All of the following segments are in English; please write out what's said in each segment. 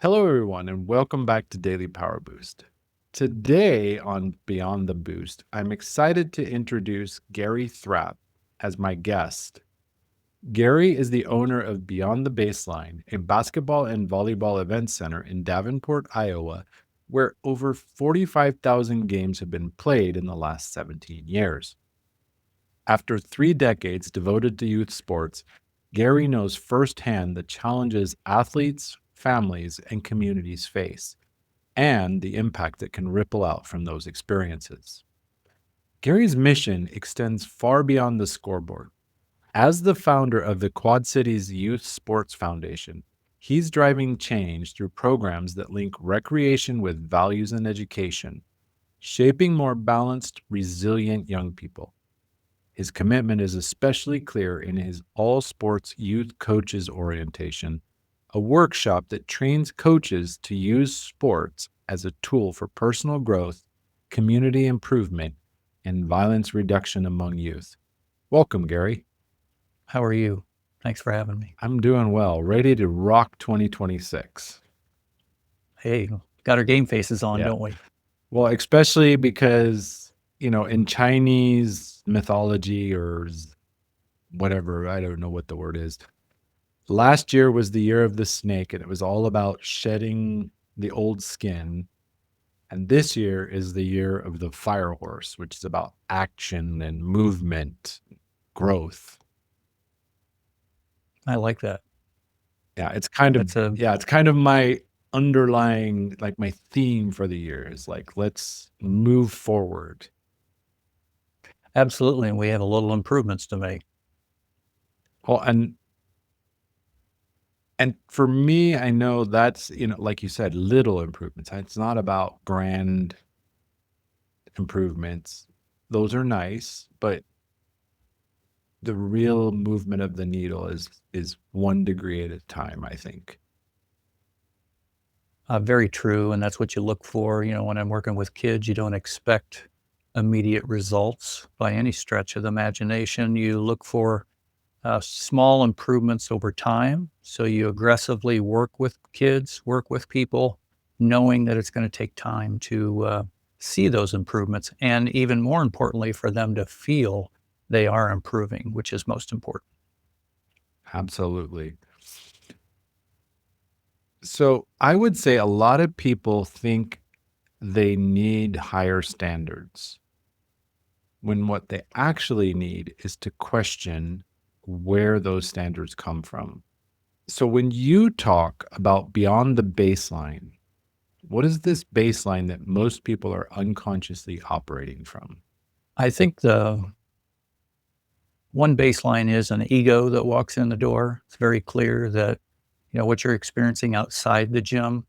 Hello, everyone, and welcome back to Daily Power Boost. Today on Beyond the Boost, I'm excited to introduce Gary Thrapp as my guest. Gary is the owner of Beyond the Baseline, a basketball and volleyball event center in Davenport, Iowa, where over 45,000 games have been played in the last 17 years. After 3 decades devoted to youth sports, Gary knows firsthand the challenges athletes, families, and communities face, and the impact that can ripple out from those experiences. Gary's mission extends far beyond the scoreboard. As the founder of the Quad Cities Youth Sports Foundation, he's driving change through programs that link recreation with values and education, shaping more balanced, resilient young people. His commitment is especially clear in his All Sports Youth Coaches Orientation, a workshop that trains coaches to use sports as a tool for personal growth, community improvement, and violence reduction among youth. Welcome, Gary. How are you? Thanks for having me. I'm doing well, ready to rock 2026. Hey, got our game faces on, Yeah. don't we? Well, especially because, in Chinese mythology or whatever, I don't know what the word is. Last year was the year of the snake, and it was all about shedding the old skin. And this year is the year of the fire horse, which is about action and movement, growth. I like that. Yeah, it's kind of my underlying, like my theme for the year is like, let's move forward. Absolutely. And we have a little improvements to make. Well, and for me, I know that's, like you said, little improvements. It's not about grand improvements. Those are nice, but the real movement of the needle is 1 degree at a time, I think. Very true. And that's what you look for. When I'm working with kids, you don't expect immediate results by any stretch of the imagination. You look for small improvements over time. So you aggressively work with kids, work with people, knowing that it's going to take time to see those improvements. And even more importantly, for them to feel they are improving, which is most important. Absolutely. So I would say a lot of people think they need higher standards when what they actually need is to question where those standards come from. So when you talk about beyond the baseline, what is this baseline that most people are unconsciously operating from? I think the one baseline is an ego that walks in the door. It's very clear that, what you're experiencing outside the gym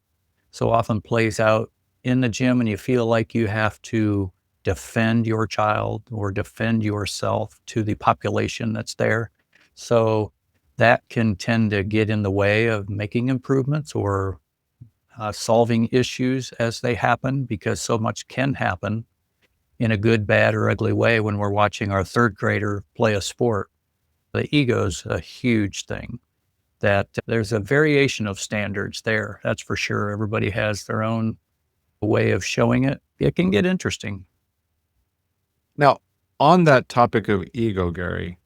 so often plays out in the gym, and you feel like you have to defend your child or defend yourself to the population that's there. So that can tend to get in the way of making improvements or solving issues as they happen, because so much can happen in a good, bad, or ugly way when we're watching our third grader play a sport. The ego's a huge thing. That there's a variation of standards there, that's for sure. Everybody has their own way of showing it. It can get interesting. Now, on that topic of ego, Gary,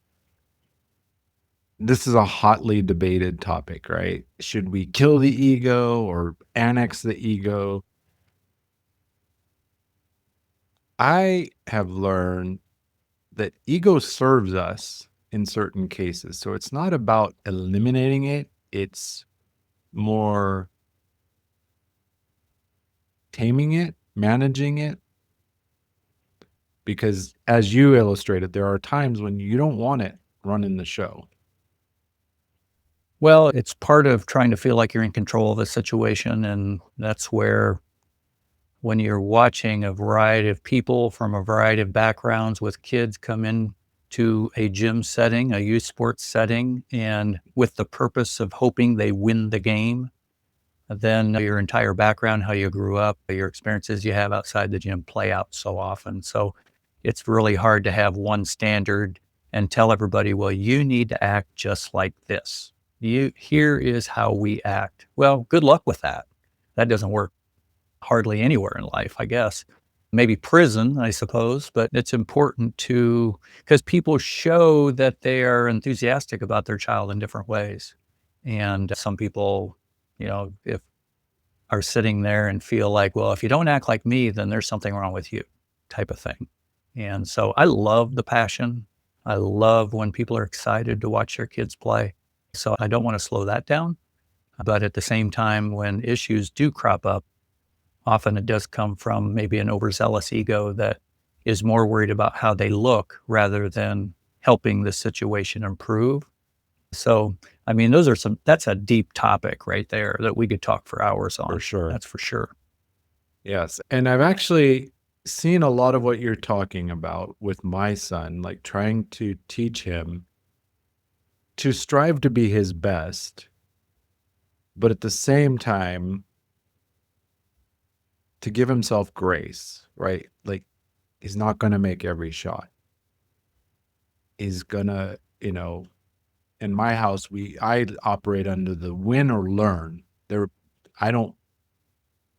this is a hotly debated topic, right? Should we kill the ego or annex the ego? I have learned that ego serves us in certain cases. So it's not about eliminating it, it's more taming it, managing it. Because as you illustrated, there are times when you don't want it running the show. Well, it's part of trying to feel like you're in control of a situation. And that's where, when you're watching a variety of people from a variety of backgrounds with kids come in to a gym setting, a youth sports setting, and with the purpose of hoping they win the game, then your entire background, how you grew up, your experiences you have outside the gym play out so often. So it's really hard to have one standard and tell everybody, well, you need to act just like this. Here is how we act. Well, good luck with that. That doesn't work hardly anywhere in life, I guess. Maybe prison, I suppose, but it's important to, because people show that they are enthusiastic about their child in different ways. And some people, if are sitting there and feel like, well, if you don't act like me, then there's something wrong with you, type of thing. And so I love the passion. I love when people are excited to watch their kids play. So I don't want to slow that down. But at the same time, when issues do crop up, often it does come from maybe an overzealous ego that is more worried about how they look rather than helping the situation improve. So, I mean, that's a deep topic right there that we could talk for hours For on. sure. That's for sure. Yes. And I've actually seen a lot of what you're talking about with my son, like trying to teach him to strive to be his best, but at the same time, to give himself grace, right? Like, he's not going to make every shot. He's going to, in my house, I operate under the win or learn. I don't,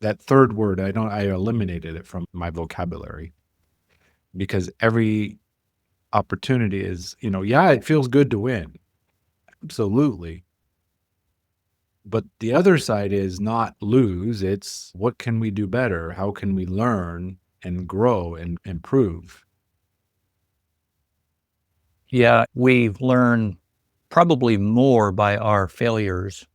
that third word, I eliminated it from my vocabulary because every opportunity is, yeah, it feels good to win. Absolutely. But the other side is not lose. It's what can we do better? How can we learn and grow and improve? Yeah, we've learned probably more by our failures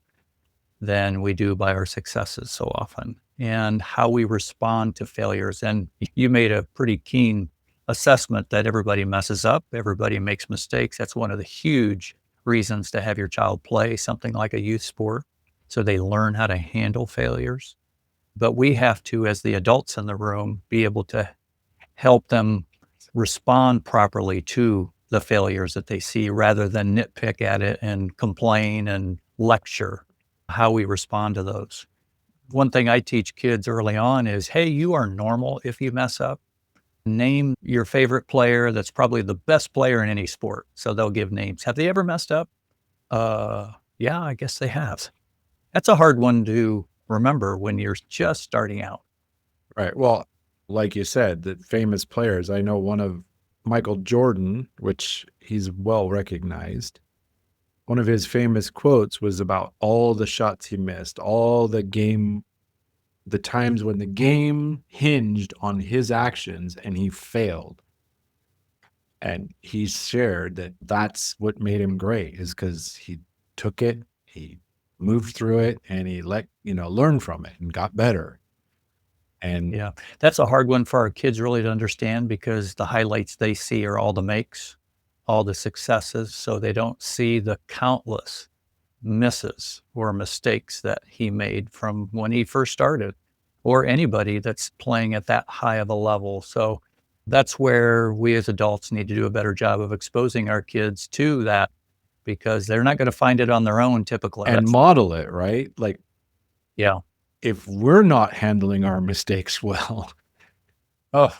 than we do by our successes so often, and how we respond to failures. And you made a pretty keen assessment that everybody messes up, everybody makes mistakes. That's one of the huge reasons to have your child play something like a youth sport so they learn how to handle failures. But we have to, as the adults in the room, be able to help them respond properly to the failures that they see rather than nitpick at it and complain and lecture how we respond to those. One thing I teach kids early on is, hey, you are normal if you mess up. Name your favorite player that's probably the best player in any sport. So they'll give names. Have they ever messed up? Yeah, I guess they have. That's a hard one to remember when you're just starting out. Right. Well, like you said, the famous players, I know one of Michael Jordan, which he's well recognized. One of his famous quotes was about all the shots he missed, the times when the game hinged on his actions and he failed. And he shared that that's what made him great is because he took it, he moved through it, and he learned from it and got better. And Yeah, that's a hard one for our kids really to understand because the highlights they see are all the makes, all the successes, so they don't see the countless misses or mistakes that he made from when he first started, or anybody that's playing at that high of a level. So that's where we as adults need to do a better job of exposing our kids to that because they're not going to find it on their own typically. and model it, right? Like, Yeah. if we're not handling our mistakes well, Oh,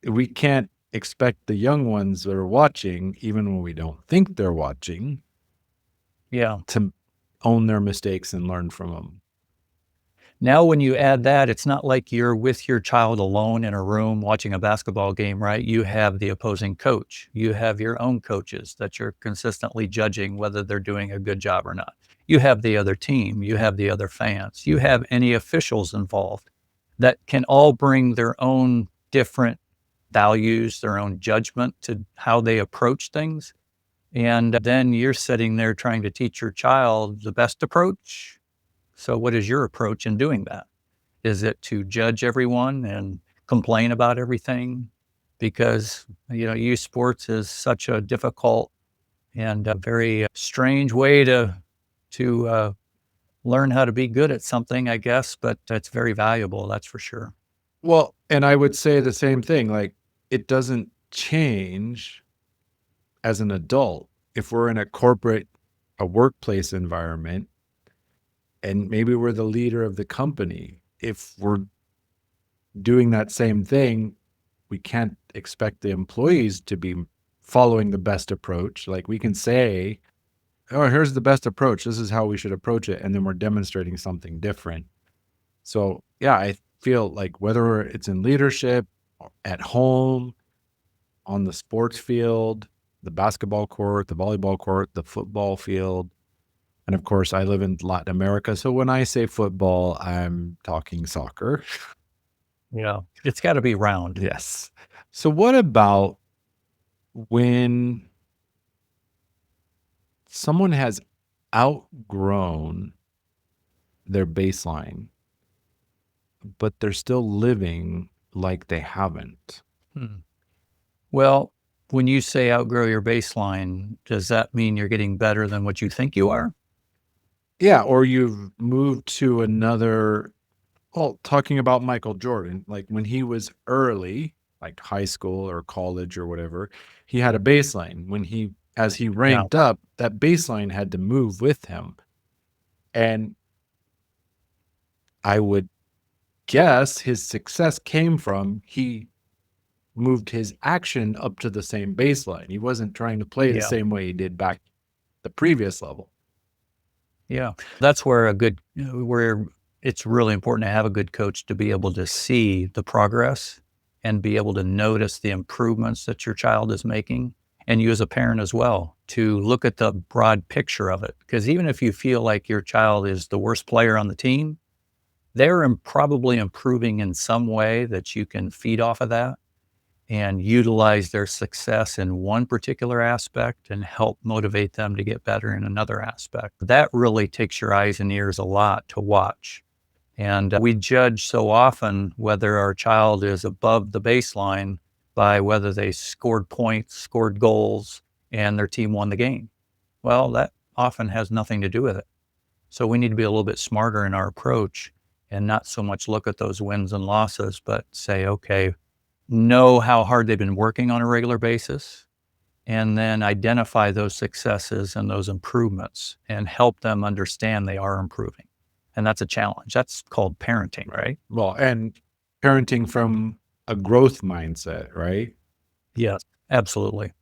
we can't expect the young ones that are watching, even when we don't think they're watching, yeah. to own their mistakes and learn from them. Now, when you add that, it's not like you're with your child alone in a room watching a basketball game, right? You have the opposing coach. You have your own coaches that you're consistently judging whether they're doing a good job or not. You have the other team. You have the other fans. You have any officials involved that can all bring their own different values, their own judgment to how they approach things. And then you're sitting there trying to teach your child the best approach. So what is your approach in doing that? Is it to judge everyone and complain about everything? Because, youth sports is such a difficult and a very strange way to learn how to be good at something, I guess, but it's very valuable, that's for sure. Well, and I would say the same thing. Like, it doesn't change as an adult if we're in a workplace environment, and maybe we're the leader of the company. If we're doing that same thing, we can't expect the employees to be following the best approach. Like, we can say, oh, here's the best approach. This is how we should approach it. And then we're demonstrating something different. So, yeah, I feel like whether it's in leadership, at home, on the sports field, the basketball court, the volleyball court, the football field, and of course, I live in Latin America. So when I say football, I'm talking soccer. Yeah. It's got to be round. Yes. So what about when someone has outgrown their baseline, but they're still living like they haven't? Hmm. Well, when you say outgrow your baseline, does that mean you're getting better than what you think you are? Yeah, or you've moved to another. Well, talking about Michael Jordan, like when he was early, like high school or college or whatever, he had a baseline. As he Yeah. ranked up, that baseline had to move with him. And I would guess his success came from he moved his action up to the same baseline. He wasn't trying to play the Yeah. same way he did back the previous level. Yeah. That's where it's really important to have a good coach to be able to see the progress and be able to notice the improvements that your child is making. And you as a parent as well to look at the broad picture of it. Because even if you feel like your child is the worst player on the team, they're probably improving in some way that you can feed off of that and utilize their success in one particular aspect and help motivate them to get better in another aspect. That really takes your eyes and ears a lot to watch. And we judge so often whether our child is above the baseline by whether they scored points, scored goals, and their team won the game. Well, that often has nothing to do with it. So we need to be a little bit smarter in our approach and not so much look at those wins and losses, but say, okay, know how hard they've been working on a regular basis, and then identify those successes and those improvements and help them understand they are improving. And that's a challenge. That's called parenting, right? Well, and parenting from a growth mindset, right? Yes, absolutely.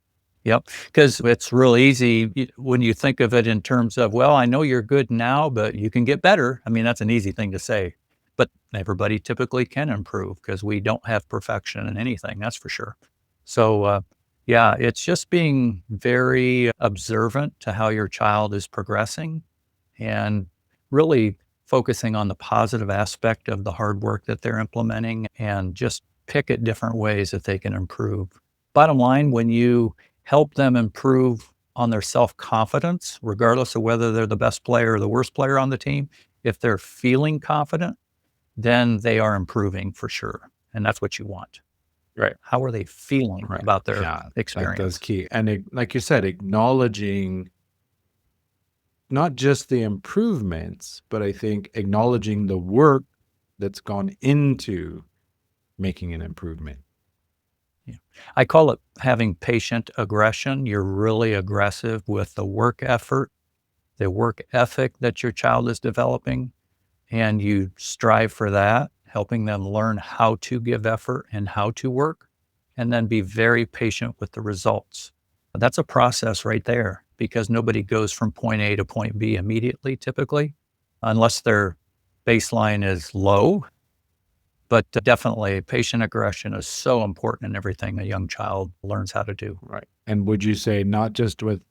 Yep. Because it's real easy when you think of it in terms of, well, I know you're good now, but you can get better. I mean, that's an easy thing to say, but everybody typically can improve because we don't have perfection in anything, that's for sure. So, yeah, it's just being very observant to how your child is progressing and really focusing on the positive aspect of the hard work that they're implementing and just pick at different ways that they can improve. Bottom line, when you help them improve on their self-confidence, regardless of whether they're the best player or the worst player on the team, if they're feeling confident, then they are improving for sure. And that's what you want. Right. How are they feeling Right. about their Yeah, that's experience? key. And like you said, acknowledging not just the improvements, but I think acknowledging the work that's gone into making an improvement. Yeah. I call it having patient aggression. You're really aggressive with the work effort, the work ethic that your child is developing, and you strive for that, helping them learn how to give effort and how to work, and then be very patient with the results. That's a process right there because nobody goes from point A to point B immediately, typically, unless their baseline is low. But definitely, patient aggression is so important in everything a young child learns how to do. Right. And would you say not just with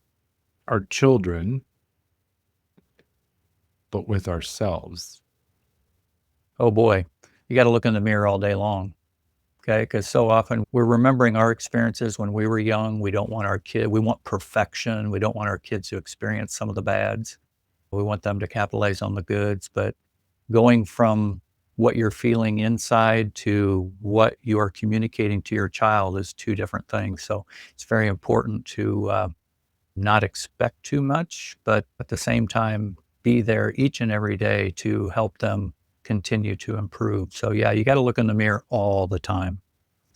our children, but with ourselves? Oh boy, you got to look in the mirror all day long. Okay. Because so often we're remembering our experiences when we were young. We want perfection. We don't want our kids to experience some of the bads. We want them to capitalize on the goods. But going from what you're feeling inside to what you are communicating to your child is two different things. So it's very important to not expect too much, but at the same time, be there each and every day to help them continue to improve. So, yeah, you got to look in the mirror all the time,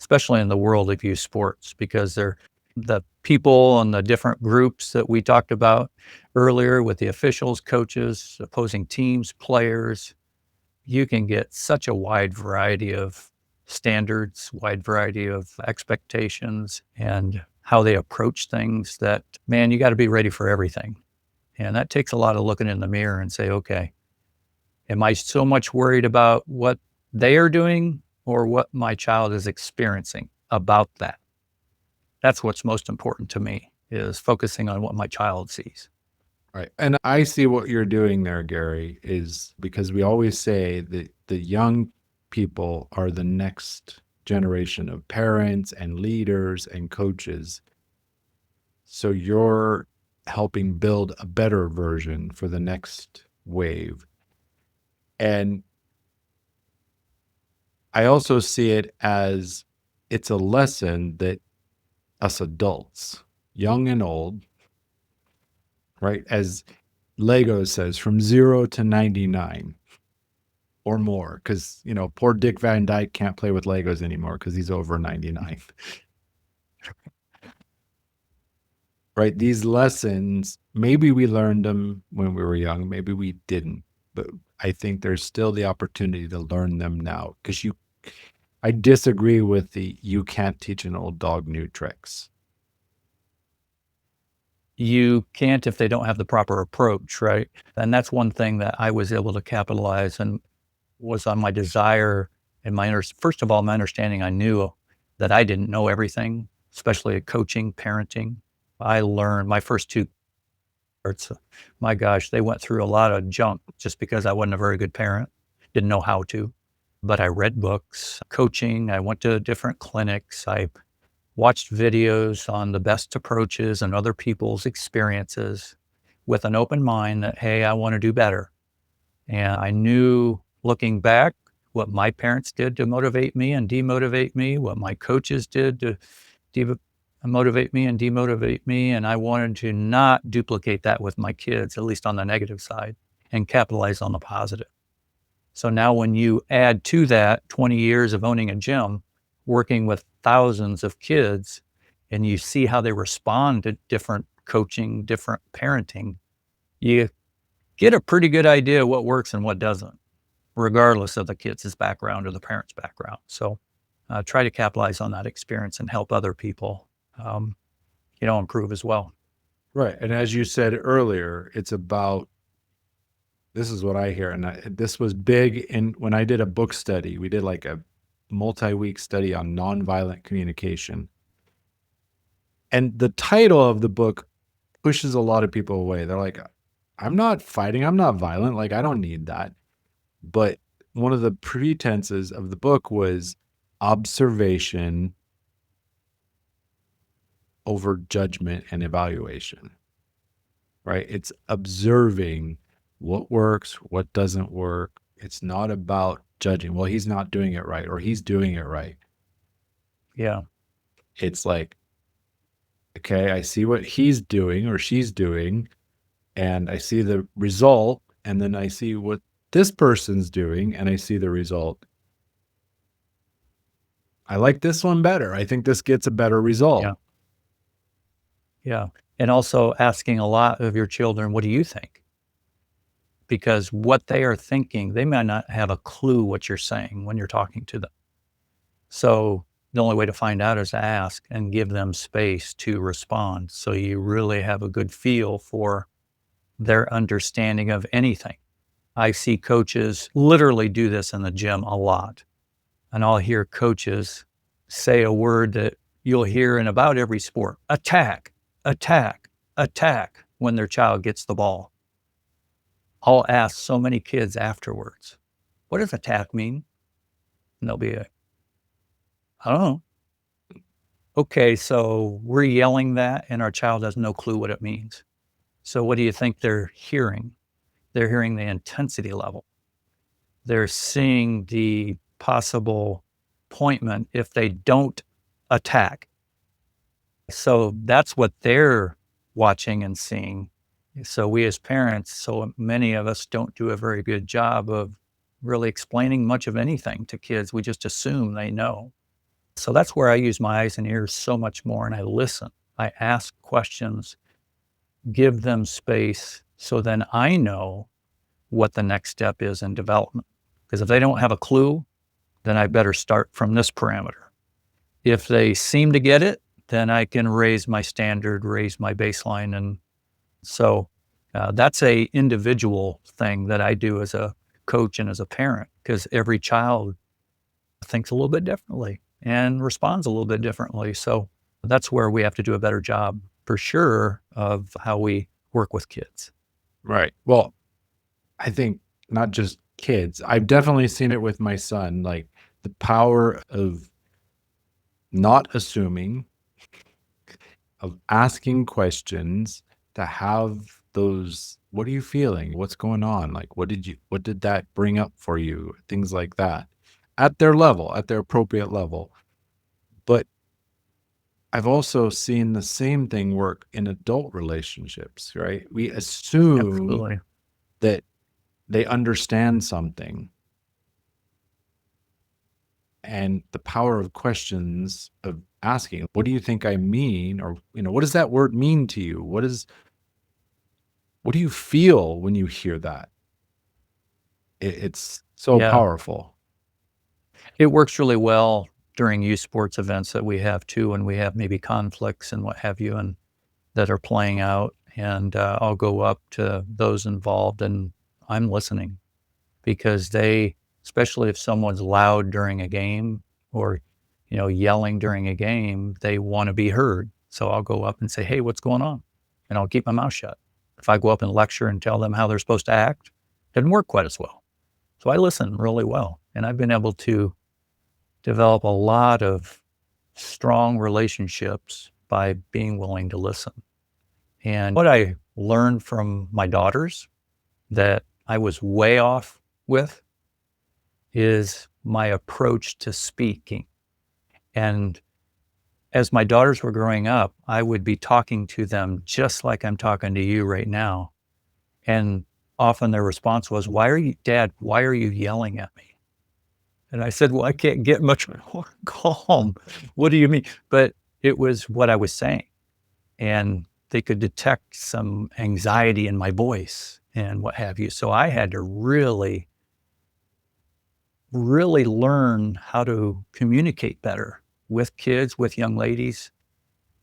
especially in the world of youth sports, because they're the people and the different groups that we talked about earlier with the officials, coaches, opposing teams, players. You can get such a wide variety of standards, wide variety of expectations, and how they approach things that, man, you got to be ready for everything. And that takes a lot of looking in the mirror and say, okay, Am I so much worried about what they are doing or what my child is experiencing about that? That's what's most important to me, is focusing on what my child sees. Right. And I see what you're doing there, Gary, is because we always say that the young people are the next generation of parents and leaders and coaches. So you're helping build a better version for the next wave. And I also see it as it's a lesson that us adults, young and old, right? As Lego says, from 0 to 99 or more. Because, poor Dick Van Dyke can't play with Legos anymore because he's over 99. Right? These lessons, maybe we learned them when we were young, maybe we didn't. But I think there's still the opportunity to learn them now. Because I disagree with the you can't teach an old dog new tricks. You can't if they don't have the proper approach, right? And that's one thing that I was able to capitalize and was on my desire and first of all, my understanding. I knew that I didn't know everything, especially at coaching, parenting. I learned my first two parts. My gosh, they went through a lot of junk just because I wasn't a very good parent, didn't know how to. But I read books, coaching. I went to different clinics. I watched videos on the best approaches and other people's experiences with an open mind that, hey, I want to do better. And I knew looking back what my parents did to motivate me and demotivate me, what my coaches did to motivate me and demotivate me. And I wanted to not duplicate that with my kids, at least on the negative side, and capitalize on the positive. So now when you add to that 20 years of owning a gym, working with thousands of kids, and you see how they respond to different coaching, different parenting, you get a pretty good idea what works and what doesn't, regardless of the kid's background or the parent's background. So try to capitalize on that experience and help other people, improve as well. Right. And as you said earlier, it's about this is what I hear. And this was big when I did a book study. We did like a multi-week study on nonviolent communication. And the title of the book pushes a lot of people away. They're like, I'm not fighting. I'm not violent. Like, I don't need that. But one of the pretenses of the book was observation over judgment and evaluation, right? It's observing what works, what doesn't work. It's not about judging. Well, he's not doing it right or he's doing it right. Yeah. It's like, okay, I see what he's doing or she's doing, and I see the result, and then I see what this person's doing, and I see the result. I like this one better. I think this gets a better result. Yeah. Yeah. And also asking a lot of your children, what do you think? Because what they are thinking, they might not have a clue what you're saying when you're talking to them. So the only way to find out is to ask and give them space to respond. So you really have a good feel for their understanding of anything. I see coaches literally do this in the gym a lot. And I'll hear coaches say a word that you'll hear in about every sport: attack, attack, attack, when their child gets the ball. I'll ask so many kids afterwards, what does attack mean? And they'll be like, I don't know. Okay, so we're yelling that and our child has no clue what it means. So what do you think they're hearing? They're hearing the intensity level. They're seeing the possible appointment if they don't attack. So that's what they're watching and seeing. So we as parents, so many of us don't do a very good job of really explaining much of anything to kids. We just assume they know. So that's where I use my eyes and ears so much more, and I listen. I ask questions, give them space, so then I know what the next step is in development. Because if they don't have a clue, then I better start from this parameter. If they seem to get it, then I can raise my standard, raise my baseline. And so that's a individual thing that I do as a coach and as a parent, because every child thinks a little bit differently and responds a little bit differently. So that's where we have to do a better job for sure of how we work with kids. Right. Well, I think not just kids. I've definitely seen it with my son, like the power of not assuming, of asking questions, to have those, what are you feeling? What's going on? Like, what did that bring up for you? Things like that at their level, at their appropriate level. But I've also seen the same thing work in adult relationships, right? We assume Absolutely. that they understand something, and the power of questions, of asking, what do you think I mean? Or, what does that word mean to you? What do you feel when you hear that? It's so Yeah. powerful. It works really well during youth sports events that we have too, when we have maybe conflicts and what have you, and that are playing out. And I'll go up to those involved and I'm listening because especially if someone's loud during a game or, yelling during a game, they want to be heard. So I'll go up and say, hey, what's going on? And I'll keep my mouth shut. If I go up and lecture and tell them how they're supposed to act, it doesn't work quite as well. So I listen really well. And I've been able to develop a lot of strong relationships by being willing to listen. And what I learned from my daughters that I was way off with is my approach to speaking. And as my daughters were growing up, I would be talking to them just like I'm talking to you right now. And often their response was, Dad, why are you yelling at me? And I said, well, I can't get much more calm. What do you mean? But it was what I was saying. And they could detect some anxiety in my voice and what have you. So I had to really, really learn how to communicate better with kids, with young ladies,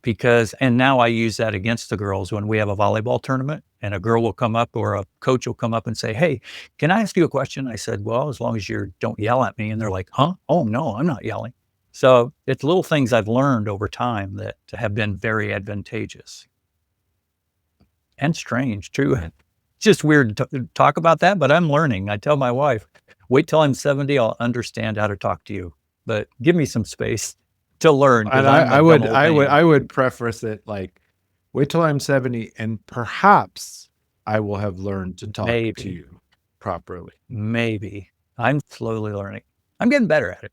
and now I use that against the girls when we have a volleyball tournament and a girl will come up or a coach will come up and say, hey, can I ask you a question? I said, well, as long as you don't yell at me. And they're like, huh? Oh, no, I'm not yelling. So it's little things I've learned over time that have been very advantageous and strange too. Just weird to talk about that, but I'm learning. I tell my wife, wait till I'm 70, I'll understand how to talk to you, but give me some space to learn because And I'm a I dumb would, old I would, man. I would preface it like, wait till I'm 70, and perhaps I will have learned to talk to Maybe. you properly. Maybe. I'm slowly learning. I'm getting better at it.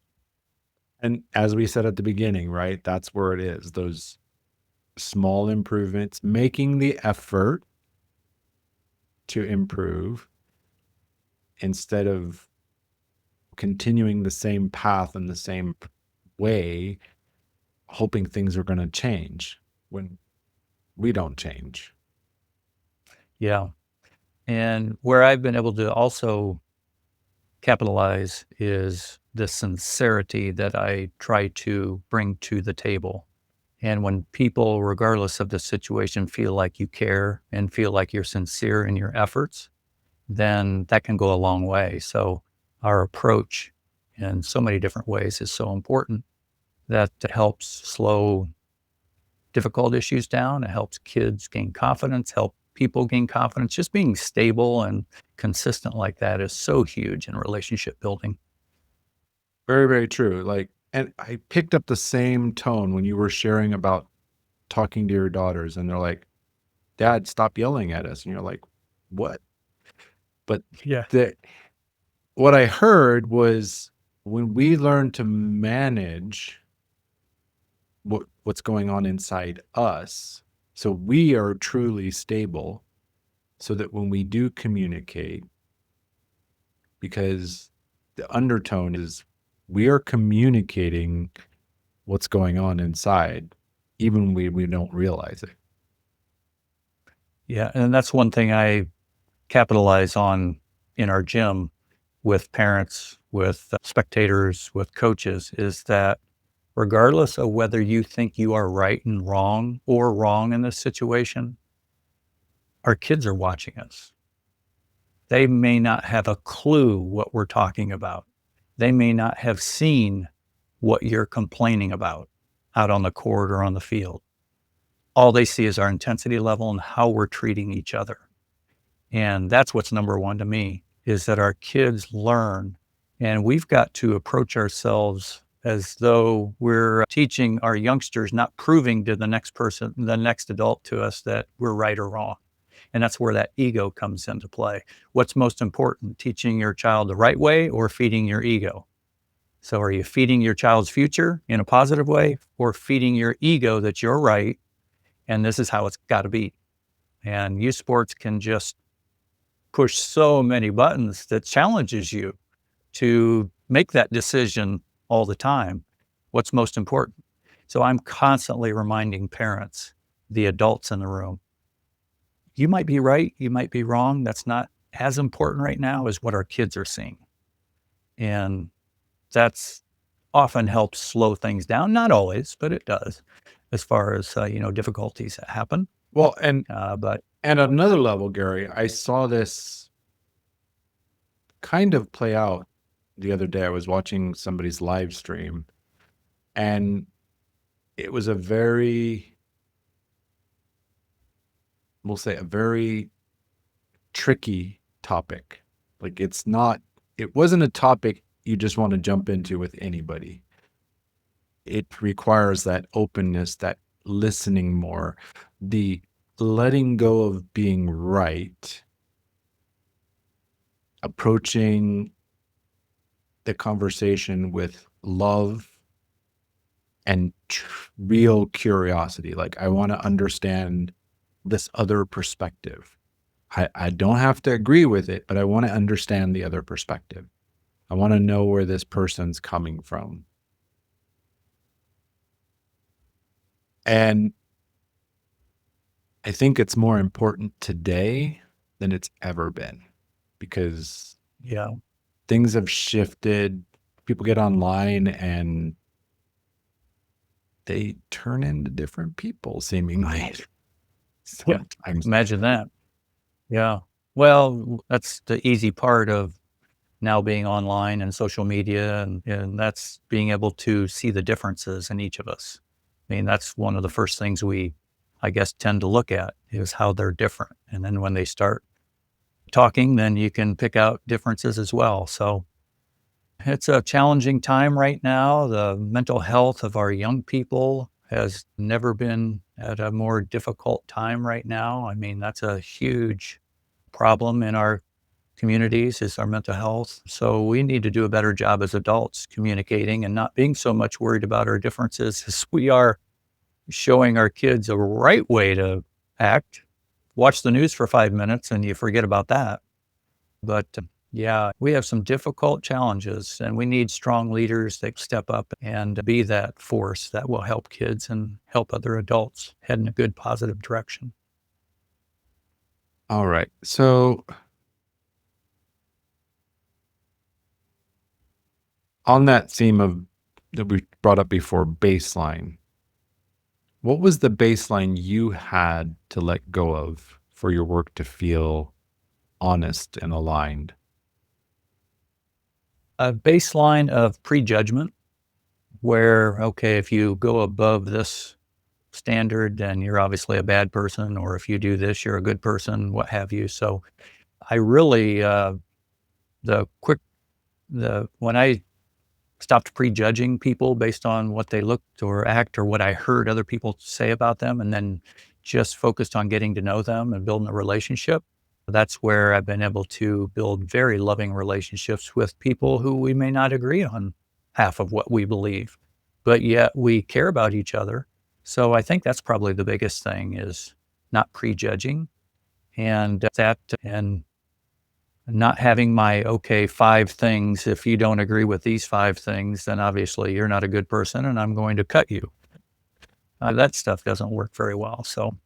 And as we said at the beginning, right? That's where it is. Those small improvements, making the effort to improve instead of continuing the same path in the same way, hoping things are going to change when we don't change. Yeah. And where I've been able to also capitalize is the sincerity that I try to bring to the table. And when people, regardless of the situation, feel like you care and feel like you're sincere in your efforts, then that can go a long way. So our approach in so many different ways is so important that helps slow difficult issues down. It helps kids gain confidence, help people gain confidence. Just being stable and consistent like that is so huge in relationship building. Very, very true. Like, and I picked up the same tone when you were sharing about talking to your daughters, and they're like, Dad, stop yelling at us. And you're like, what? But Yeah. the what I heard was, when we learn to manage what's going on inside us, so we are truly stable, so that when we do communicate, because the undertone is, we are communicating what's going on inside, even when we don't realize it. Yeah. And that's one thing I capitalize on in our gym with parents, with spectators, with coaches is that regardless of whether you think you are right and wrong or wrong in this situation, our kids are watching us. They may not have a clue what we're talking about. They may not have seen what you're complaining about out on the court or on the field. All they see is our intensity level and how we're treating each other. And that's what's number one to me, is that our kids learn, and we've got to approach ourselves as though we're teaching our youngsters, not proving to the next person, the next adult to us, that we're right or wrong. And that's where that ego comes into play. What's most important, teaching your child the right way or feeding your ego? So are you feeding your child's future in a positive way, or feeding your ego that you're right and this is how it's got to be? And youth sports can just push so many buttons that challenges you to make that decision all the time. What's most important? So I'm constantly reminding parents, the adults in the room, you might be right, you might be wrong. That's not as important right now as what our kids are seeing. And that's often helps slow things down. Not always, but it does, as far as, difficulties that happen. Well, But and at another level, Gary, I saw this kind of play out the other day. I was watching somebody's live stream, and it was a we'll say, a very tricky topic. Like, it wasn't a topic you just want to jump into with anybody. It requires that openness, that listening more, the letting go of being right, approaching the conversation with love and real curiosity. Like, I want to understand this other perspective. I don't have to agree with it, but I want to understand the other perspective. I want to know where this person's coming from. And I think it's more important today than it's ever been, because yeah, things have shifted. People get online and they turn into different people, seemingly. yeah, Sometimes. imagine that. Yeah. Well, that's the easy part of now being online and social media, and that's being able to see the differences in each of us. I mean, that's one of the first things we, I guess, tend to look at, is how they're different. And then when they start talking, then you can pick out differences as well. So it's a challenging time right now. The mental health of our young people has never been at a more difficult time right now. I mean, that's a huge problem in our communities, is our mental health. So we need to do a better job as adults communicating and not being so much worried about our differences as we are showing our kids a right way to act. Watch the news for 5 minutes and you forget about that. But yeah, we have some difficult challenges, and we need strong leaders that step up and be that force that will help kids and help other adults head in a good, positive direction. All right. So on that theme of that we brought up before, baseline, what was the baseline you had to let go of for your work to feel honest and aligned? A baseline of prejudgment where, okay, if you go above this standard, then you're obviously a bad person, or if you do this, you're a good person, what have you. So I really, the quick, when I stopped prejudging people based on what they looked or act or what I heard other people say about them, and then just focused on getting to know them and building a relationship, that's where I've been able to build very loving relationships with people who we may not agree on half of what we believe, but yet we care about each other. So I think that's probably the biggest thing, is not prejudging, and not having my, okay, 5 things. If you don't agree with these 5 things, then obviously you're not a good person and I'm going to cut you. That stuff doesn't work very well. So,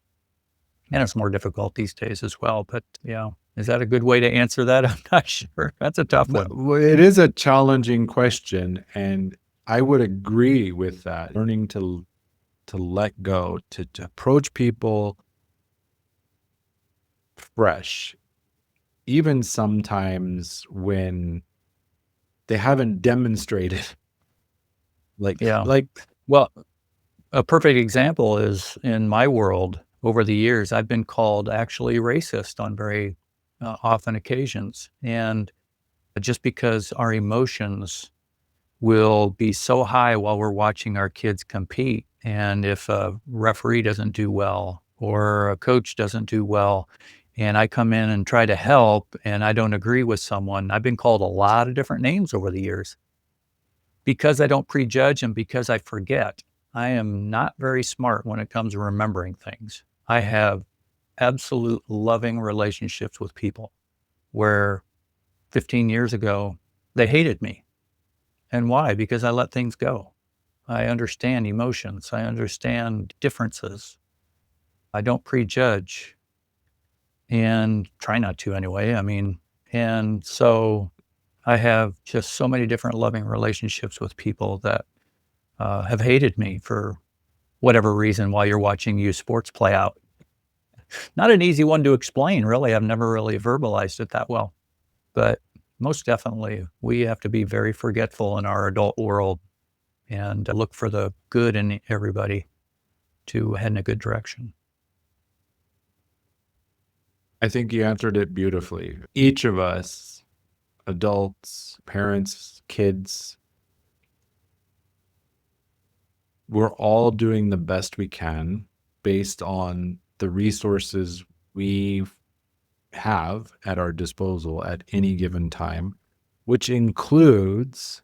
and it's more difficult these days as well. But yeah, is that a good way to answer that? I'm not sure. That's a tough one. Well, it is a challenging question, and I would agree with that. Learning to let go, to approach people fresh, even sometimes when they haven't demonstrated Yeah. like Well, a perfect example is in my world over the years, I've been called actually racist on very often occasions. And just because our emotions will be so high while we're watching our kids compete. And if a referee doesn't do well or a coach doesn't do well, and I come in and try to help and I don't agree with someone, I've been called a lot of different names over the years because I don't prejudge and because I forget. I am not very smart when it comes to remembering things. I have absolute loving relationships with people where 15 years ago, they hated me. And why? Because I let things go. I understand emotions. I understand differences. I don't prejudge and try not to anyway. I mean, and so I have just so many different loving relationships with people that have hated me for whatever reason while you're watching youth sports play out. Not an easy one to explain, really. I've never really verbalized it that well. But most definitely, we have to be very forgetful in our adult world and look for the good in everybody to head in a good direction. I think you answered it beautifully. Each of us, adults, parents, kids, we're all doing the best we can based on the resources we have at our disposal at any given time, which includes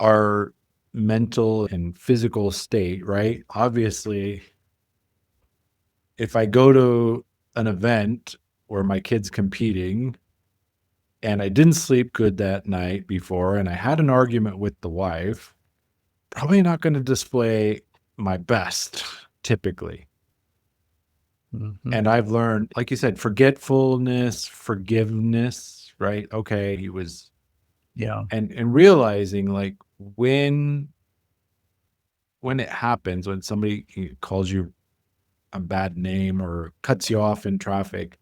our mental and physical state, right? Obviously, if I go to an event where my kid's competing and I didn't sleep good that night before and I had an argument with the wife, probably not going to display my best typically. Mhm. And I've learned, like you said, forgetfulness, forgiveness, right? Okay, he was Yeah. and realizing like when it happens, when somebody calls you a bad name or cuts you off in traffic,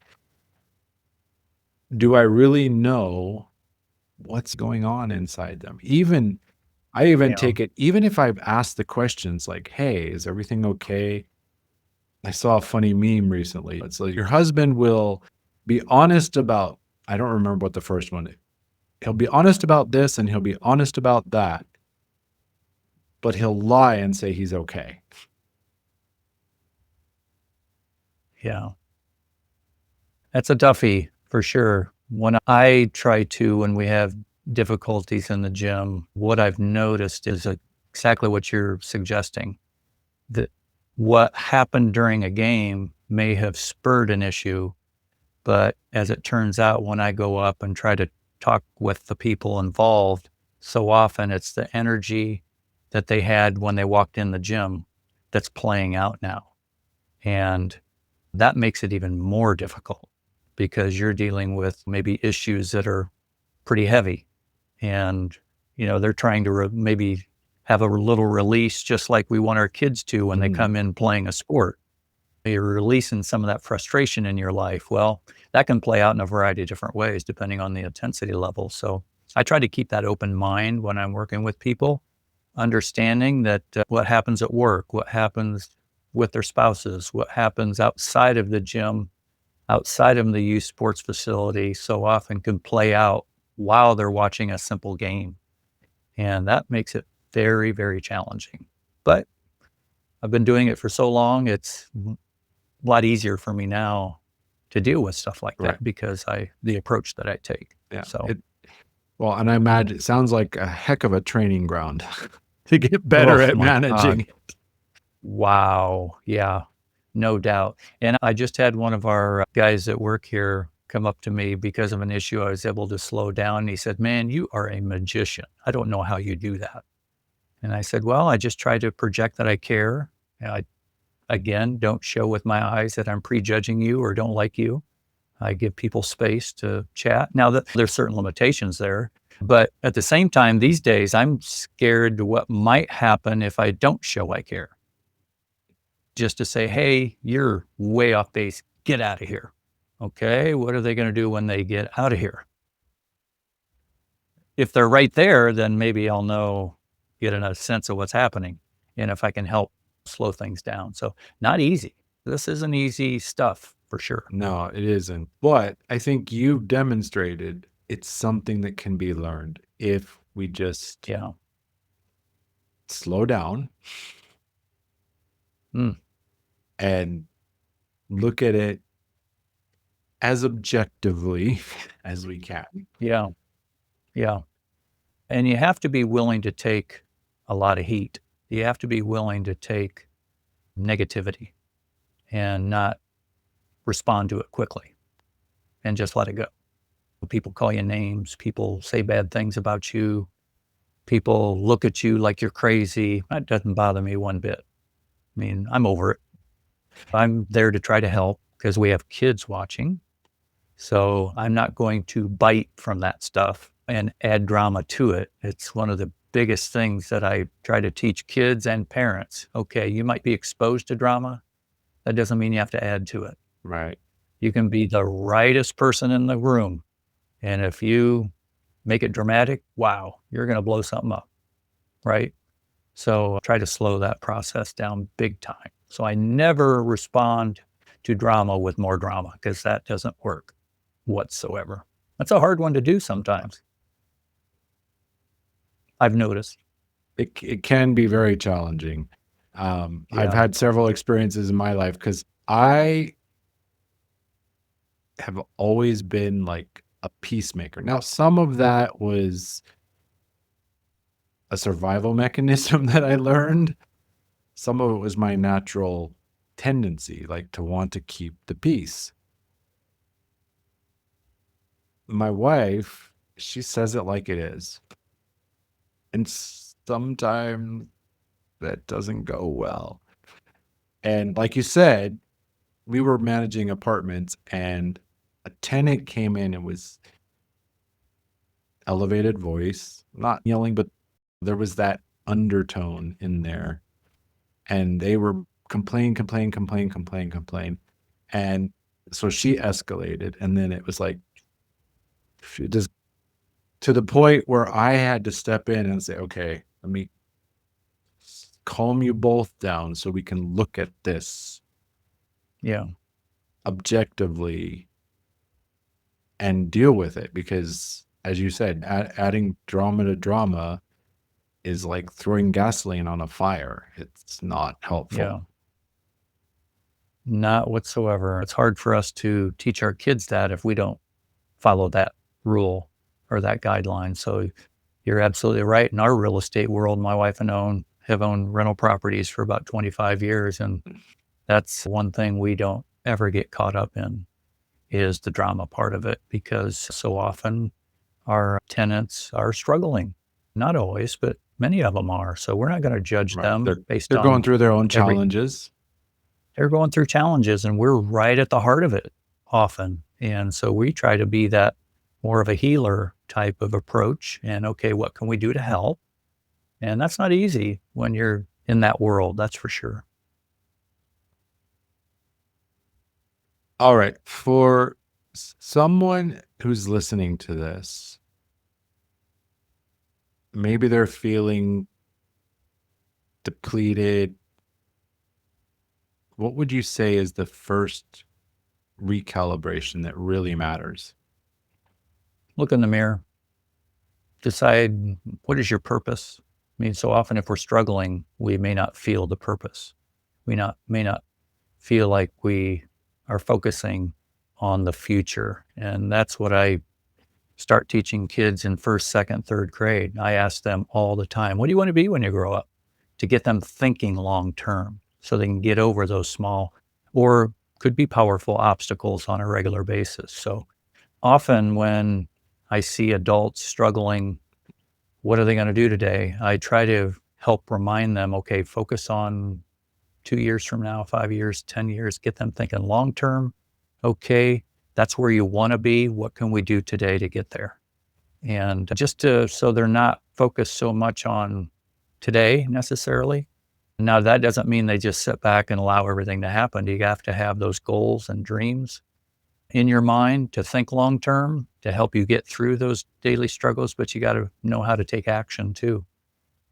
do I really know what's going on inside them? I even Yeah. take it, even if I've asked the questions like, hey, is everything okay? I saw a funny meme recently. It's like your husband will be honest about, I don't remember what the first one is. He'll be honest about this and he'll be honest about that, but he'll lie and say he's okay. Yeah. That's a toughie for sure. When I try to, when we have difficulties in the gym, what I've noticed is exactly what you're suggesting, that what happened during a game may have spurred an issue. But as it turns out, when I go up and try to talk with the people involved, so often it's the energy that they had when they walked in the gym that's playing out now. And that makes it even more difficult because you're dealing with maybe issues that are pretty heavy. And, they're trying to maybe have a little release, just like we want our kids to when they Mm. come in playing a sport. You're releasing some of that frustration in your life. Well, that can play out in a variety of different ways depending on the intensity level. So I try to keep that open mind when I'm working with people, understanding that what happens at work, what happens with their spouses, what happens outside of the gym, outside of the youth sports facility, so often can play out while they're watching a simple game. And that makes it very, very challenging. But I've been doing it for so long, it's a lot easier for me now to deal with stuff like Right. that because the approach that I take. Yeah. So, Well, and I imagine it sounds like a heck of a training ground to get oh better at my God. managing. Wow. Yeah, no doubt. And I just had one of our guys at work here come up to me because of an issue. I was able to slow down. He said, "Man, you are a magician. I don't know how you do that." And I said, "Well, I just try to project that I care. And I, again, don't show with my eyes that I'm prejudging you or don't like you. I give people space to chat. Now, there's certain limitations there. But at the same time, these days, I'm scared to what might happen if I don't show I care. Just to say, hey, you're way off base. Get out of here. Okay, what are they going to do when they get out of here? If they're right there, then maybe I'll know, get a sense of what's happening, and if I can help slow things down. So, not easy. This isn't easy stuff for sure. No, it isn't. But I think you've demonstrated it's something that can be learned if we just Yeah. slow down Mm. and look at it as objectively as we can. Yeah. Yeah. And you have to be willing to take a lot of heat. You have to be willing to take negativity and not respond to it quickly and just let it go. People call you names, people say bad things about you, people look at you like you're crazy. That doesn't bother me one bit. I mean, I'm over it. I'm there to try to help because we have kids watching. So I'm not going to bite from that stuff and add drama to it. It's one of the biggest things that I try to teach kids and parents. Okay, you might be exposed to drama. That doesn't mean you have to add to it. Right. You can be the rightest person in the room. And if you make it dramatic, wow, you're going to blow something up. Right. So I try to slow that process down big time. So I never respond to drama with more drama because that doesn't work whatsoever. That's a hard one to do sometimes. I've noticed. It can be very challenging. I've Yeah. had several experiences in my life because I have always been like a peacemaker. Now, some of that was a survival mechanism that I learned. Some of it was my natural tendency, like to want to keep the peace. My wife, she says it like it is. And sometimes that doesn't go well. And like you said, we were managing apartments and a tenant came in and was elevated voice, not yelling, but there was that undertone in there. And they were complain. And so she escalated. And then it was like, she just to the point where I had to step in and say, okay, let me calm you both down so we can look at this Yeah. objectively and deal with it. Because, as you said, adding drama to drama is like throwing gasoline on a fire. It's not helpful. Yeah. Not whatsoever. It's hard for us to teach our kids that if we don't follow that rule or that guideline. So you're absolutely right. In our real estate world, my wife and I have owned rental properties for about 25 years. And that's one thing we don't ever get caught up in is the drama part of it, because so often our tenants are struggling. Not always, but many of them are. So we're not going to judge Right. them based They're going on through their own every, challenges. they're going through challenges, and we're right at the heart of it often. And so we try to be that more of a healer type of approach. And okay, what can we do to help? And that's not easy when you're in that world, that's for sure. All right. For someone who's listening to this, maybe they're feeling depleted. What would you say is the first recalibration that really matters? Look in the mirror, decide what is your purpose. I mean, so often if we're struggling, we may not feel the purpose. May not feel like we are focusing on the future. And that's what I start teaching kids in first, second, third grade. I ask them all the time, what do you want to be when you grow up? To get them thinking long term so they can get over those small or could be powerful obstacles on a regular basis. So often when I see adults struggling, what are they going to do today? I try to help remind them, okay, focus on 2 years from now, 5 years, 10 years, get them thinking long term. Okay, that's where you want to be. What can we do today to get there? And so they're not focused so much on today necessarily. Now, that doesn't mean they just sit back and allow everything to happen. You have to have those goals and dreams, in your mind to think long term to help you get through those daily struggles, but you got to know how to take action too.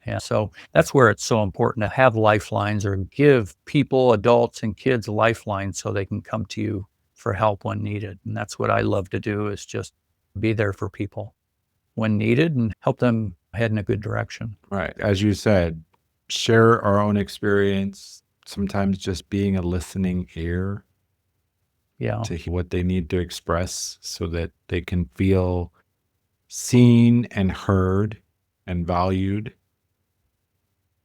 Yeah. So that's where it's so important to have lifelines or give people, adults and kids lifelines so they can come to you for help when needed. And that's what I love to do is just be there for people when needed and help them head in a good direction. Right. As you said, share our own experience, sometimes just being a listening ear Yeah. to what they need to express so that they can feel seen and heard and valued.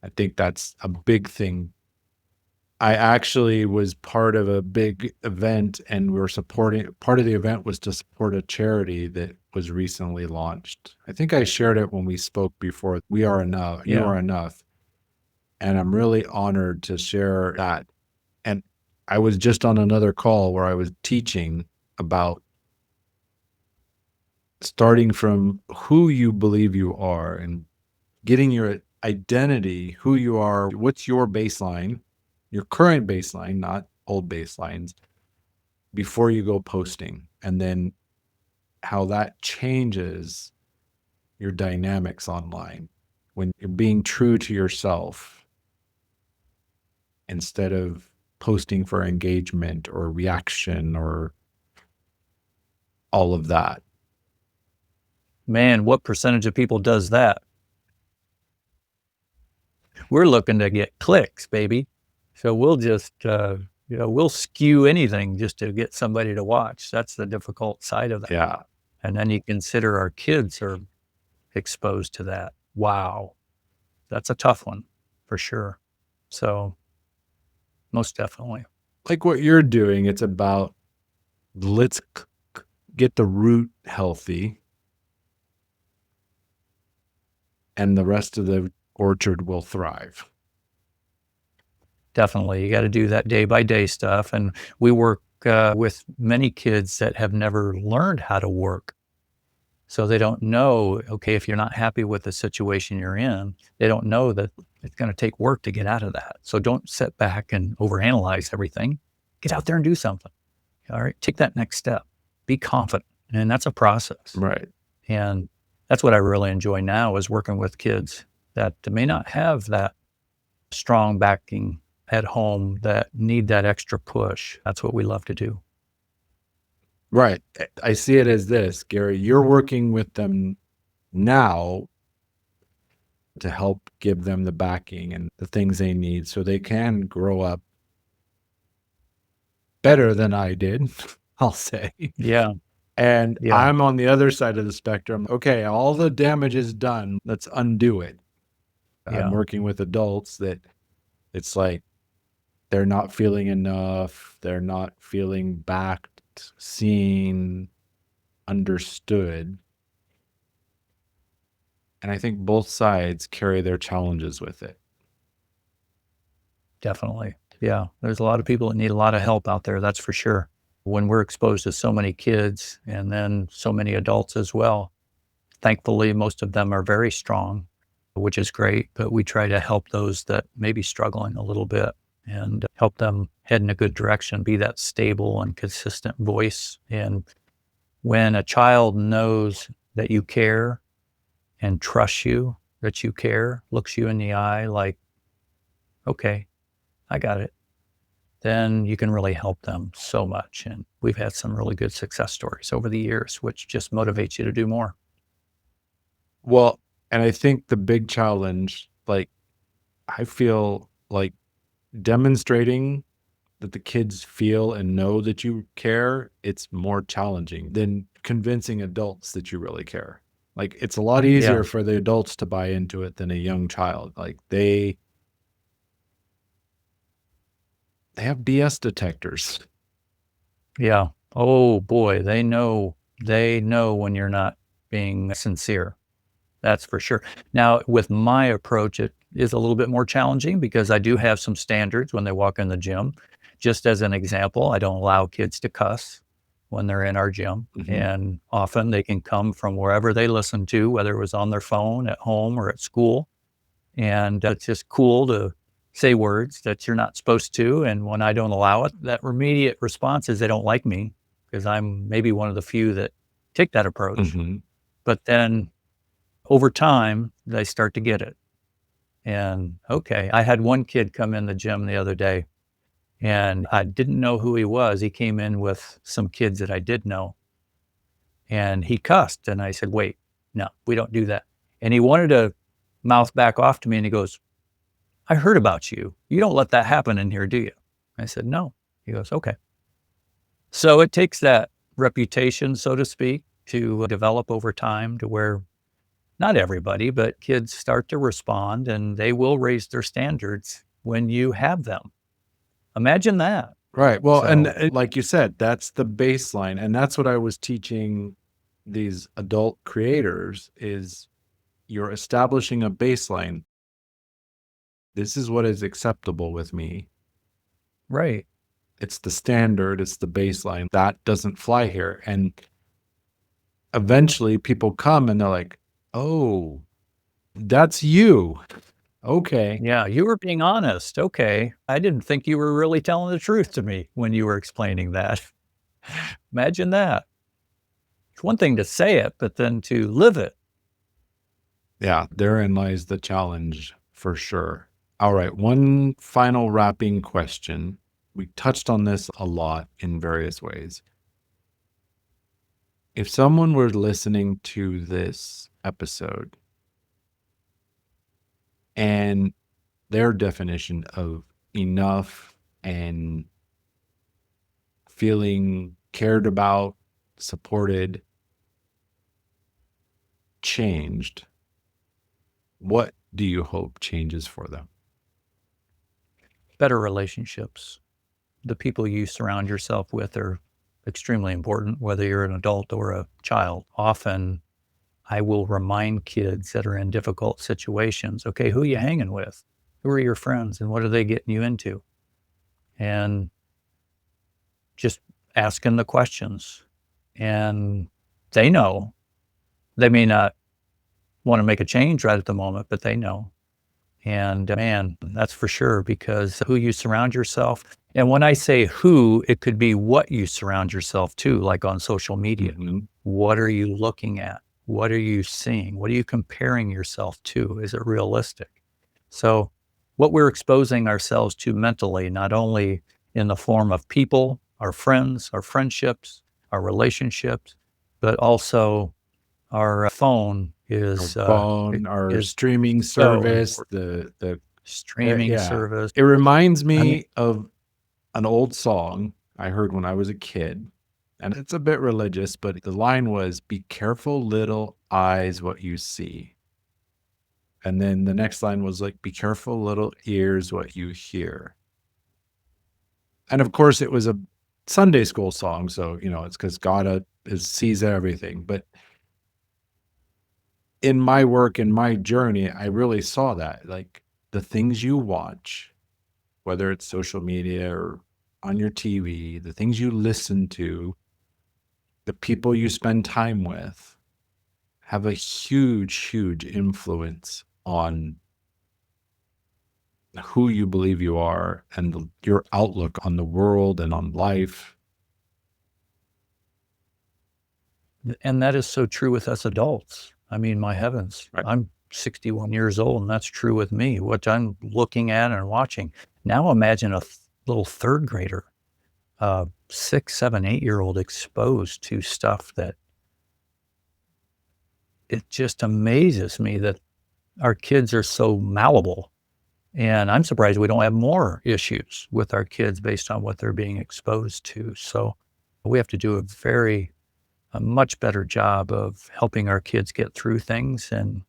I think that's a big thing. I actually was part of a big event and we're supporting part of the event was to support a charity that was recently launched. I think I shared it when we spoke before. We Are Enough, You Yeah. Are Enough. And I'm really honored to share that. And I was just on another call where I was teaching about starting from who you believe you are and getting your identity, who you are, what's your baseline, your current baseline, not old baselines, before you go posting, and then how that changes your dynamics online when you're being true to yourself instead of posting for engagement or reaction or all of that. Man, what percentage of people does that? We're looking to get clicks, baby. So we'll just, we'll skew anything just to get somebody to watch. That's the difficult side of that. Yeah. And then you consider our kids are exposed to that. Wow. That's a tough one for sure. So most definitely. Like what you're doing, it's about let's get the root healthy and the rest of the orchard will thrive. Definitely. You got to do that day by day stuff. And we work with many kids that have never learned how to work. So they don't know, okay, if you're not happy with the situation you're in, they don't know that it's going to take work to get out of that. So don't sit back and overanalyze everything. Get out there and do something. All right. Take that next step. Be confident. And that's a process. Right. And that's what I really enjoy now is working with kids that may not have that strong backing at home that need that extra push. That's what we love to do. Right. I see it as this, Gary, you're working with them now to help give them the backing and the things they need so they can grow up better than I did, I'll say. Yeah. And Yeah. I'm on the other side of the spectrum. Okay, all the damage is done. Let's undo it. Yeah. I'm working with adults that it's like they're not feeling enough. They're not feeling backed, seen, understood. And I think both sides carry their challenges with it. Definitely. Yeah. There's a lot of people that need a lot of help out there. That's for sure. When we're exposed to so many kids and then so many adults as well, thankfully, most of them are very strong, which is great. But we try to help those that may be struggling a little bit and help them head in a good direction, be that stable and consistent voice. And when a child knows that you care and trusts you, that you care, looks you in the eye like, okay, I got it, then you can really help them so much. And we've had some really good success stories over the years, which just motivates you to do more. Well, and I think the big challenge, like, I feel like demonstrating that the kids feel and know that you care, it's more challenging than convincing adults that you really care. Like, it's a lot easier Yeah. for the adults to buy into it than a young child. Like, they have BS detectors. Yeah. Oh boy, they know when you're not being sincere. That's for sure. Now, with my approach, it is a little bit more challenging because I do have some standards when they walk in the gym. Just as an example, I don't allow kids to cuss when they're in our gym. And often they can come from wherever they listen to, whether it was on their phone, at home, or at school. And it's just cool to say words that you're not supposed to. And when I don't allow it, that immediate response is they don't like me because I'm maybe one of the few that take that approach. Mm-hmm. But then over time, they start to get it. And okay, I had one kid come in the gym the other day, and I didn't know who he was. He came in with some kids that I did know, and he cussed. And I said, wait, no, we don't do that. And he wanted to mouth back off to me, and he goes, I heard about you. You don't let that happen in here, do you? I said, no. He goes, okay. So it takes that reputation, so to speak, to develop over time to where not everybody, but kids start to respond and they will raise their standards when you have them. Imagine that. Right. Well, and So, like you said, that's the baseline. And that's what I was teaching these adult creators is you're establishing a baseline. This is what is acceptable with me. right. It's the standard, it's the baseline. That doesn't fly here. And eventually people come and they're like, oh, that's you. Okay. Yeah, you were being honest. Okay. I didn't think you were really telling the truth to me when you were explaining that. Imagine that. It's one thing to say it, but then to live it. Yeah, therein lies the challenge for sure. All right, one final wrapping question. We touched on this a lot in various ways. If someone were listening to this episode and their definition of enough and feeling cared about, supported, changed, what do you hope changes for them? Better relationships. The people you surround yourself with are extremely important, whether you're an adult or a child. Often I will remind kids that are in difficult situations, okay, who are you hanging with? Who are your friends and what are they getting you into? And just asking the questions. And they know. They may not want to make a change right at the moment, but they know. And man, that's for sure because who you surround yourself. And when I say who, it could be what you surround yourself to, like on social media. Mhm. What are you looking at? What are you seeing? What are you comparing yourself to? Is it realistic? So, what we're exposing ourselves to mentally, not only in the form of people, our friends, our friendships, our relationships, but also our phone Our is phone, our is streaming so service, important. the Streaming yeah. service. It reminds I mean, me of an old song I heard when I was a kid, and it's a bit religious, but the line was, "Be careful, little eyes, what you see." And then the next line was like, "Be careful, little ears, what you hear." And of course, it was a Sunday school song, so it's because God sees everything. But in my work, in my journey, I really saw that, like the things you watch, whether it's social media or on your TV, the things you listen to, the people you spend time with have a huge, huge influence on who you believe you are and your outlook on the world and on life. and that is so true with us adults. I mean, my heavens, Right. I'm 61 years old, and that's true with me, what I'm looking at and watching. Now imagine a little third grader, 6, 7, 8-year-old exposed to stuff that it just amazes me that our kids are so malleable. And I'm surprised we don't have more issues with our kids based on what they're being exposed to. So we have to do a much better job of helping our kids get through things and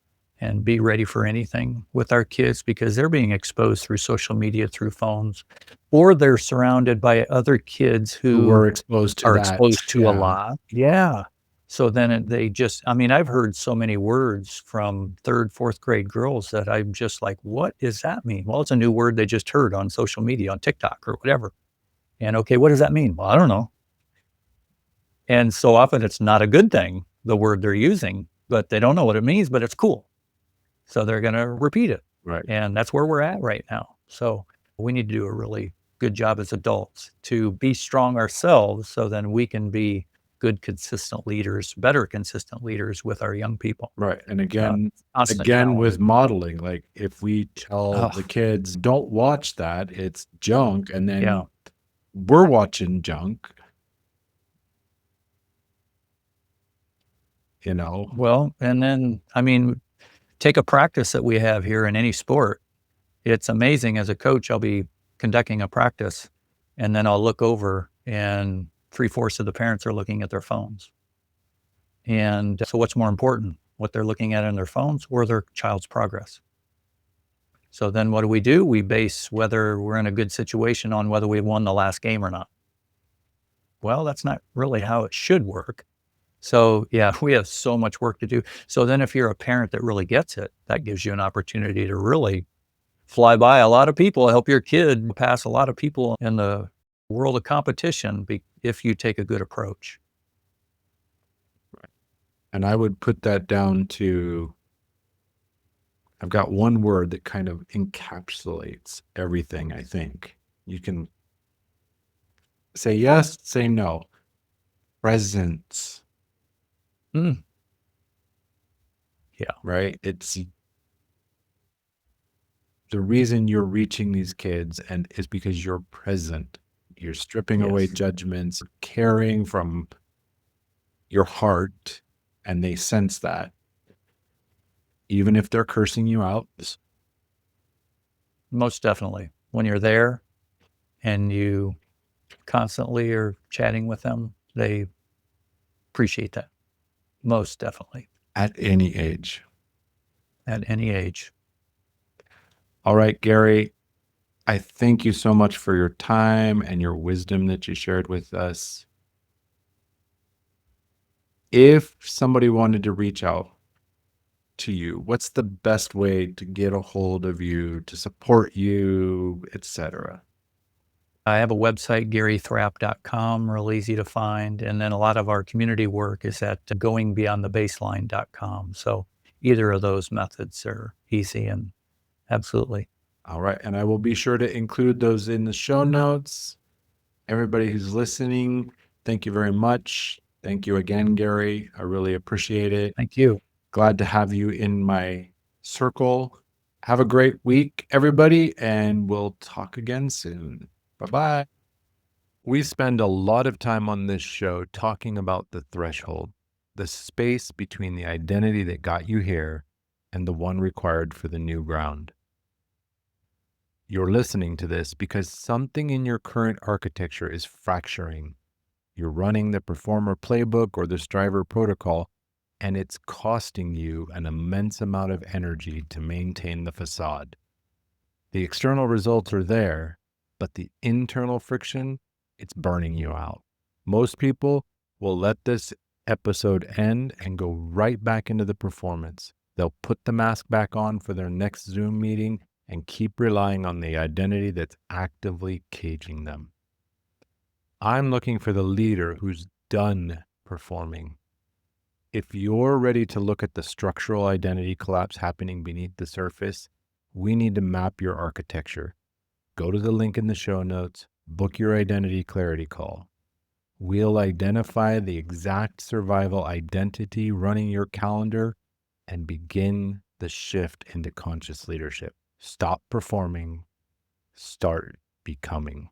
be ready for anything with our kids because they're being exposed through social media, through phones, or they're surrounded by other kids Who who were exposed to are that. exposed to a Yeah. lot. Yeah. So then they just, I mean, I've heard so many words from third, fourth grade girls that I'm just like, what does that mean? Well, it's a new word they just heard on social media, on TikTok or whatever. And okay, what does that mean? Well, I don't know. And so often it's not a good thing, the word they're using, but they don't know what it means, but it's cool. So they're going to repeat it. Right. And that's where we're at right now. So we need to do a really good job as adults to be strong ourselves so then we can be good, consistent leaders, better consistent leaders with our young people. Right. And again, Constant with challenge. modeling, like if we tell the Oh, kids, don't watch that, it's junk, and then yeah. we're watching junk, you know. Well, and then, I mean, take a practice that we have here in any sport. It's amazing as a coach, I'll be conducting a practice and then I'll look over and 3/4 of the parents are looking at their phones. And so what's more important, what they're looking at in their phones or their child's progress? So then what do? We base whether we're in a good situation on whether we won the last game or not. Well, that's not really how it should work. So yeah, we have so much work to do. So then if you're a parent that really gets it, that gives you an opportunity to really fly by a lot of people, help your kid pass a lot of people in the world of competition if you take a good approach. And I would put that down to, I've got one word that kind of encapsulates everything, I think. You can say yes, say no. Presence, Mm, yeah. right? It's the reason you're reaching these kids and is because you're present. You're stripping away Yes. judgments, caring from your heart, and they sense that. Even if they're cursing you out, Most definitely. When you're there and you constantly are chatting with them, they appreciate that. Most definitely. at any age. At any age. All right, Gary, I thank you so much for your time and your wisdom that you shared with us. If somebody wanted to reach out to you, what's the best way to get a hold of you, to support you, etc.? I have a website, garythrapp.com, real easy to find. And then a lot of our community work is at goingbeyondthebaseline.com. So either of those methods are easy and absolutely. All right. And I will be sure to include those in the show notes. Everybody who's listening, thank you very much. Thank you again, Gary. I really appreciate it. Thank you. Glad to have you in my circle. Have a great week, everybody, and we'll talk again soon. Bye-bye. We spend a lot of time on this show talking about the threshold, the space between the identity that got you here and the one required for the new ground. You're listening to this because something in your current architecture is fracturing. You're running the performer playbook or the striver protocol, and it's costing you an immense amount of energy to maintain the facade. The external results are there, but the internal friction, it's burning you out. Most people will let this episode end and go right back into the performance. They'll put the mask back on for their next Zoom meeting and keep relying on the identity that's actively caging them. I'm looking for the leader who's done performing. If you're ready to look at the structural identity collapse happening beneath the surface, we need to map your architecture. Go to the link in the show notes, book your identity clarity call. We'll identify the exact survival identity running your calendar and begin the shift into conscious leadership. Stop performing, start becoming.